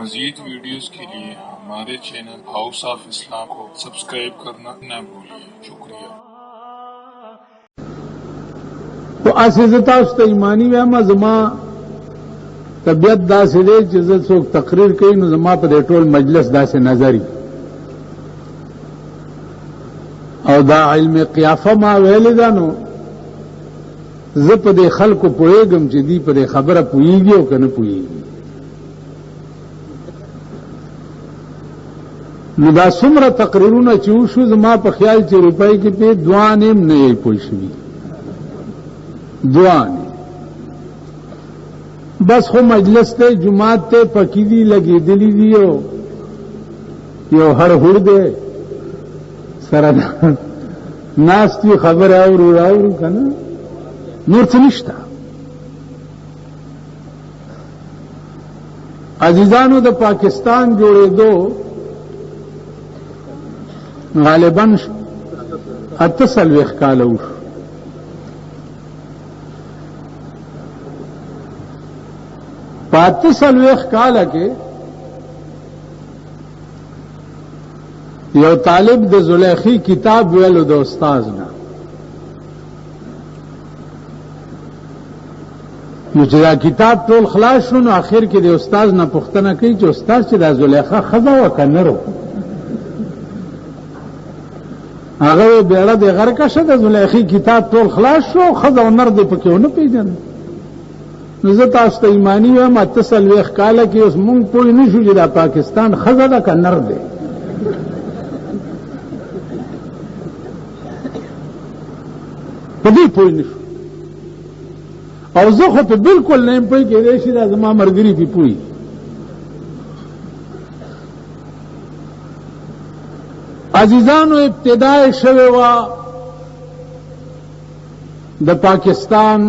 मजीद वीडियोस के लिए हमारे चैनल हाउस ऑफ इस्लाम को सब्सक्राइब करना न भूलिए। शुक्रिया। तो असता ईमानी वहमा जमा तबियत दासे दे जिज्जत सोक तकरीर कई नो जमा पर टोल मजलिस दासे नजरी और दा इल्म क़ियाफा मा वेले दानो ज पदे खल्को पोएगम چې دی پدې خبره پويږي او کنه پويږي نو دا څومره تقریرونه چې وشو زما په خیال چې روپۍ کې په دوانیم نه پوي شوی دوان بس خو مجلس ته جمعات ته پکې لګې دلی دیو یو هر هور دے سره ناس کی خبر اور کنه نور څه نشته. عزیزانو د پاکستان جوړېدو غالباً 48 کاله وشو. په 48 کاله کې یو طالب د زلیخی کتاب ویلو د استاد نه نو چې دا کتاب ټول خلاص شو نو آخر کې د استاد نه پوښتنه کوي چې استاد چې د زلیخا خزا وکنرو هغه بیره د غر کا شه د زلیخی کتاب ټول خلاص شو خزا ونر دې پکې ونه پیژن نو زه تاسو ته ایمانی وایم 48 کاله کې اوس مونږ پوه نه شو چې دا پاکستان خزا ده کنر دی په دې پوه نه شو او زه خو په بالکل نه پوي کې دی چې دا زما مرګري په پوي عزیزانو ابتدای شوه وا د پاکستان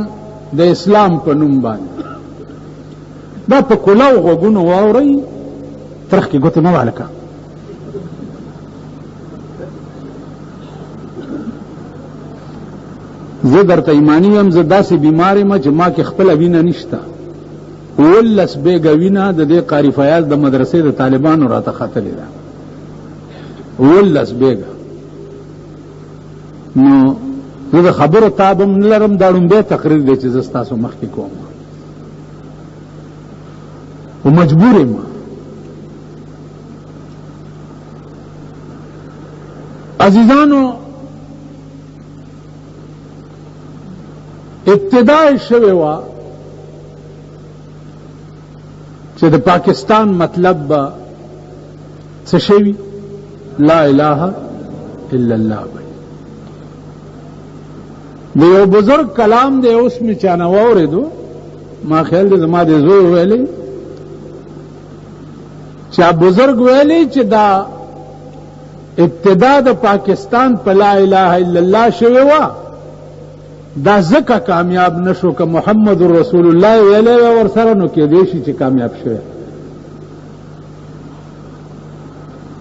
د اسلام په نوم باندې دا په کلاو غوګونو واوري ترخ کې ګوتې نه والکه زه درته ایمانی یم زه داسې بیمار یم چې ما کې خپل وینه نشته ولس بیګه وینه د دې قاری فیاض د مدرسې د طالبانو راته ختلې ده ولس بیګه نو زه د خبرو تابم نه لرم دا ړومبی تقریر دی چې زه ستاسو مخکې کوم و مجبور یم عزیزانو ابتدای شوه وا چې د پاکستان مطلب با څه شوی لا اله الا الله د یو بزرگ کلام دی اوس می چانه واوریدو ما خیال دی زما د زوی ویلی چې بزرگ ویلی چې دا ابتدا د پاکستان په لا اله الا الله شوه وا دا زکه کامیاب نشو که محمد رسول الله ویلی ور سره نو کې دی شي چې کامیاب شوه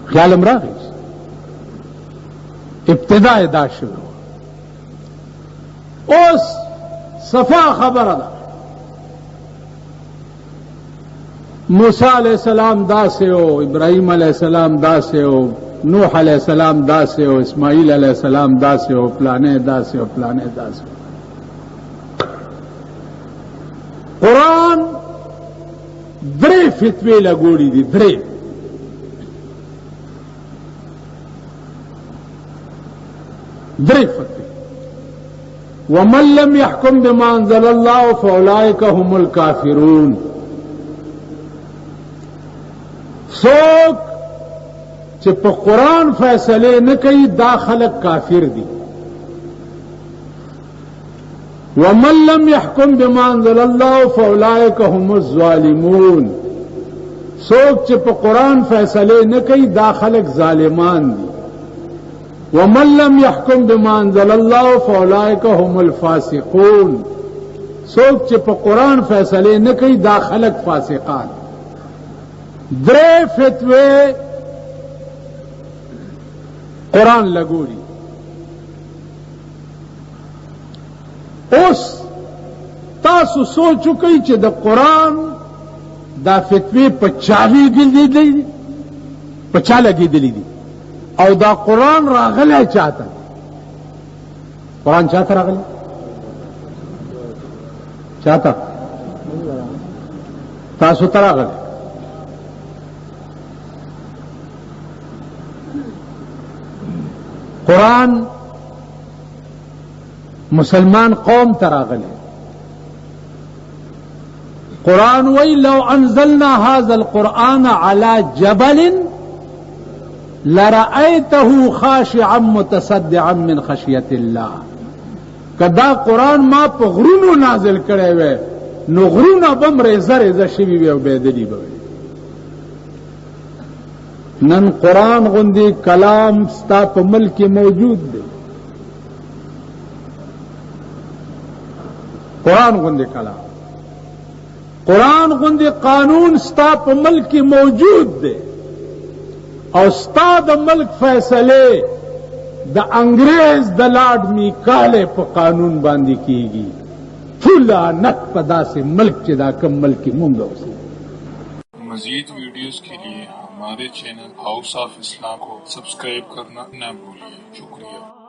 خیالم راغی ابتدا دا شوه اوس صفا خبره ده موسی علیہ السلام داسې او ابراهیم علیہ السلام داسې او نوح علیہ السلام داسې او اسماعیل علیہ السلام داسې او پلانې داسې او پلانې داسې قرآن درې فتوی لګوړي دي درې فتوی ومن لم يحكم بما انزل الله فاولئك هم الكافرون څوک چې په قرآن فیصله نه کوي دا خلک کافر دي ومن لم يحكم بما انزل الله فاولئك هم الظالمون څوک چې په قرآن فیصله نه کوي دا خلک ظالمان دي ومن لم يحكم بما انزل الله فاولئك هم الفاسقون څوک چې په قرآن فیصله نه کوي دا خلک فاسقان درې فتوی قرآن لګوري اوس تاسو سوچو کوي چې د قرآن دا فتوی پچالی گلی پچا لگیدلی دي او دا قرآن راغلی چاته قرآن چاته راغلی چاته تاسو ته راغلی قرآن مسلمان قوم ته راغلی قرآن وی لو انزلنا هذا القرآن على جبل لرأيته خاشعا متصدعا من خشية الله کدا قرآن ما په غرونو نازل کړی وی نو غرونه بم ریزه ریزه شوي وي او بېدلي به وي نن قرآن غوندې کلام ستا په ملک کې موجود دی قرآن غوندې کلام قرآن غوندې قانون ستا په ملک کې موجود دی او ستا د ملک فیصله د انګریز د لارډ میکالې په قانون باندې کیږي فلانت په داسې ملک چې دا کم ملک مونږ اوسو मजीद वीडियोस के लिए हमारे चैनल हाउस ऑफ इस्लाम को सब्सक्राइब करना न भूलिए। शुक्रिया।